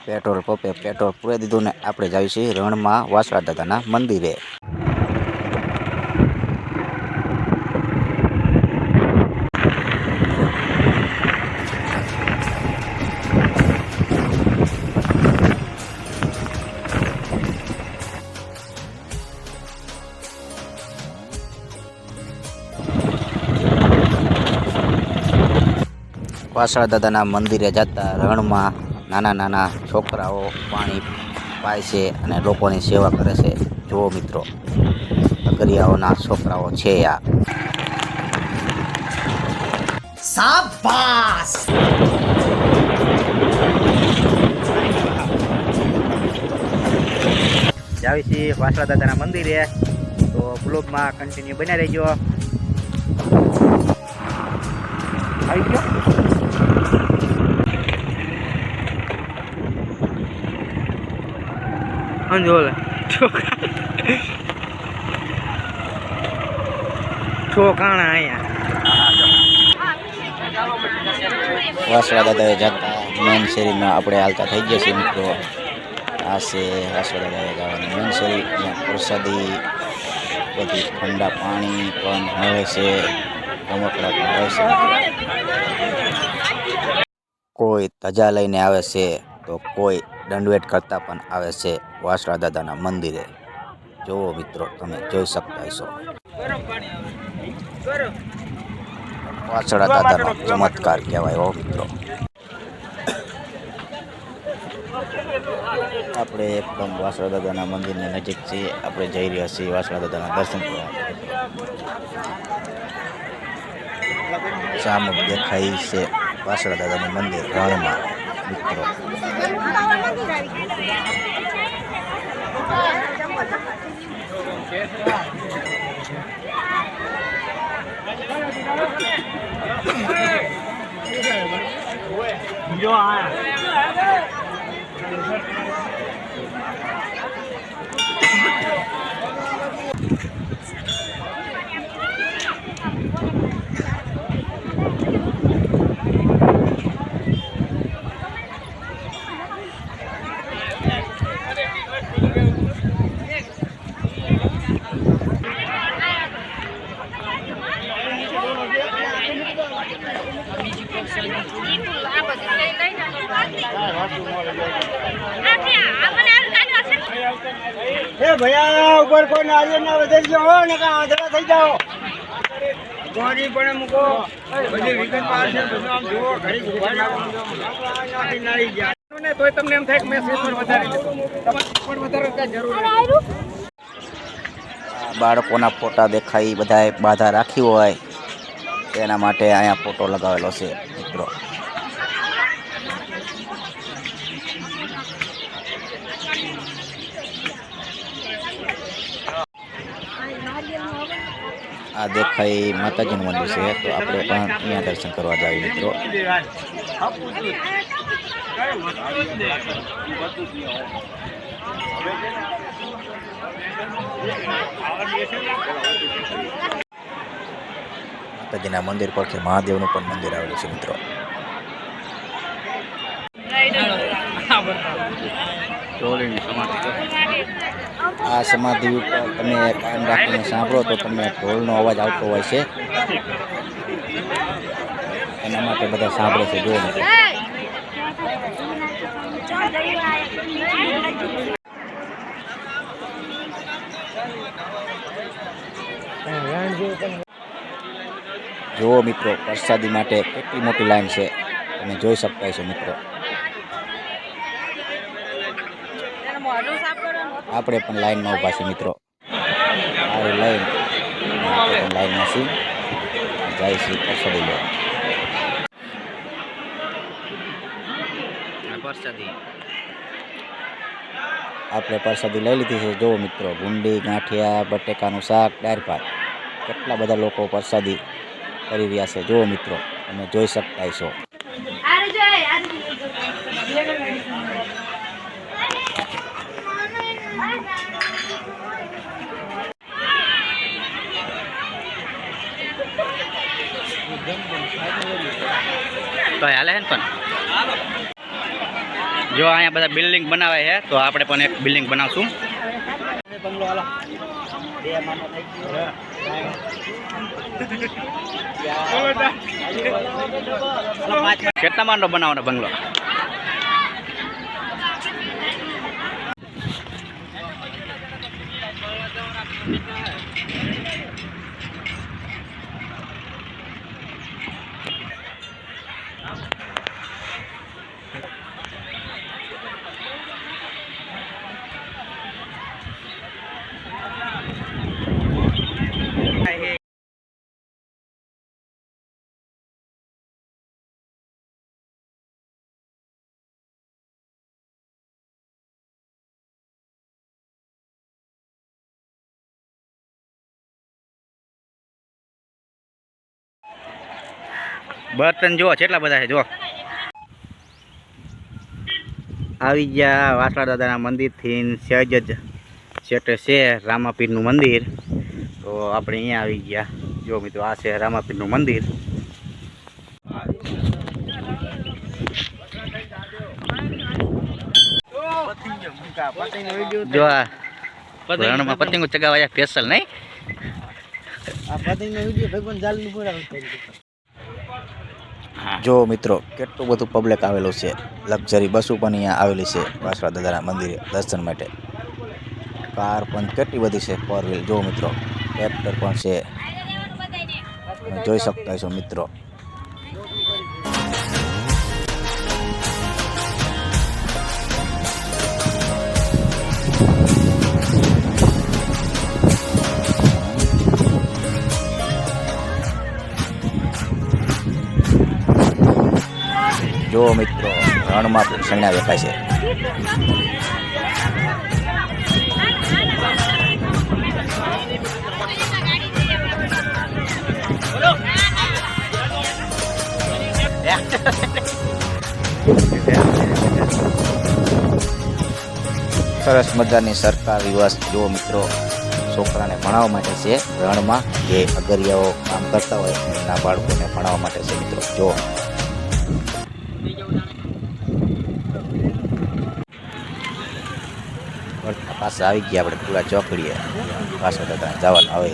Petrol પંપે petrol પૂરી દીધું ને આપણે જઈએ છીએ રણમાં વાસળા દાદાના મંદિરે. વાસળા દાદાના મંદિરે જતા રણમાં નાના નાના છોકરાઓ પાણી પાય છે અને લોકોની સેવા કરે છે. જુઓ મિત્રો, અગરિયાઓના છોકરાઓ છે આ. શાબાશ. જાવી છીએ વાસળા દાદાના મંદિરે, તો બ્લોગમાં કન્ટિન્યુ બન્યા રહેજો. આવી ગયો અંજોલા છોકરાણા અહીંયા વાસળા દાદાએ જતા મેન શેરીમાં આપણે હાલતા થઈ ગયા છીએ મિત્રો. આ છે વાસળા દાદાએ જવાની મેન શેરી. અહીંયા પ્રસાદી બધી ઠંડા પાણી પણ મળે છે, રમકડા પણ હોય છે. કોઈ ધજા લઈને આવે છે તો કોઈ દંડવેટ કરતા પણ આવે છે વાસળા દાદાના મંદિરે. જુઓ મિત્રો, તમે જોઈ શકતા હશો વાસળા દાદાનો ચમત્કાર કહેવાય હો મિત્રો. આપણે એકદમ વાસળા દાદાના મંદિરની નજીક છીએ. આપણે જઈ રહ્યા છીએ વાસળા દાદાના દર્શન કરવા. સામે દેખાય છે વાસળા દાદાનું મંદિર રણમાં મિત્રો. જો આ ભૈયા ઉપર કોઈ નારિયેળ ના વધારી હો ને આંધળા થઈ જાઓ. ગોળી પણ મૂકો, બધી વિગત પાસે આમ જુઓ, ઘડી નાખી નાળી ગયા ને તોય તમને એમ થાય કે મેં સીટ પર વધારી દીધું. તમારે સીટ પર વધારે કઈ જરૂર નથી. બાળકોના ફોટા દેખાય, બધાએ બાધા રાખી હોય તેના માટે અહીંયા ફોટો લગાવેલો છે મિત્રો. આ દેખાય માતાજીનું મંદિર છે, તો આપણે પણ અહીંયા દર્શન કરવા જઈએ મિત્રો. માતાજીના મંદિર પરથી મહાદેવનું પણ મંદિર આવેલું છે મિત્રો. આ સમાધિ ઉપર તમે કાન રાખીને સાંભળો તો તમને ઢોલનો અવાજ આવતો હોય છે. એના માટે બધા સાંભળે છે. જો જુઓ મિત્રો, પ્રસાદી માટે કેટલી મોટી લાઈન છે, તમે જોઈ શકતા છો મિત્રો. આપણે પણ લાઈનમાં ઊભા છે મિત્રો. સારી લાઈન, આપણે પણ લાઈનમાં છીએ, જાય છે પ્રસાદી લેવા. આપણે પ્રસાદી લઈ લીધી છે. જુઓ મિત્રો, ભૂંડી, ગાંઠિયા, બટેકાનું શાક, દાળ ભાત. કેટલા બધા લોકો પ્રસાદી કરી રહ્યા છે. જુઓ મિત્રો, તમે જોઈ શકતા છો. તો હાલે હે ને પણ જો અહીંયા બધા બિલ્ડિંગ બનાવે છે તો આપણે પણ એક બિલ્ડિંગ બનાવશું. બંગલો હાલો. બે માનો થઈ ગયો. કેટલા માળનો બનાવવાનો બંગલો? બર્તન જુઓ કેટલા બધા છે. જુઓ આવી ગયા વાસણા દાદાના મંદિરથી સહેજ જ છેટે છે રામાપીરનું મંદિર. તો આપણે અહીંયા આવી ગયા. જો મિત્રો આ છે રામાપીરનું મંદિર. જો આ રણમાં પતંગો ચગાવવા સ્પેશિયલ નહીં. આ પતિનો વિડિયો ભગવાન જાલનું પૂરા જો મિત્રો કેટલું બધું પબ્લિક આવેલું છે. લક્ઝરી બસો પણ અહીંયા આવેલી છે વાસણા દાદાના મંદિરે દર્શન માટે. કાર પણ કેટલી બધી છે, 4 વ્હીલ. જો મિત્રો ટ્રેક્ટર પણ છે, તમે જોઈ શકતા છો મિત્રો. જો મિત્રો રણમાં સૈણા દેખાય છે. સરસ મજાની સરકારી બસ. જો મિત્રો છોકરાને ભણાવવા માટે છે રણમાં. જે અગરિયાઓ કામ કરતા હોય એના બાળકોને ભણાવવા માટે છે મિત્રો. જો પાસે આવી ગયા આપણે પૂરા ચોકડીએ વાસણા દાદા જવાનું હવે.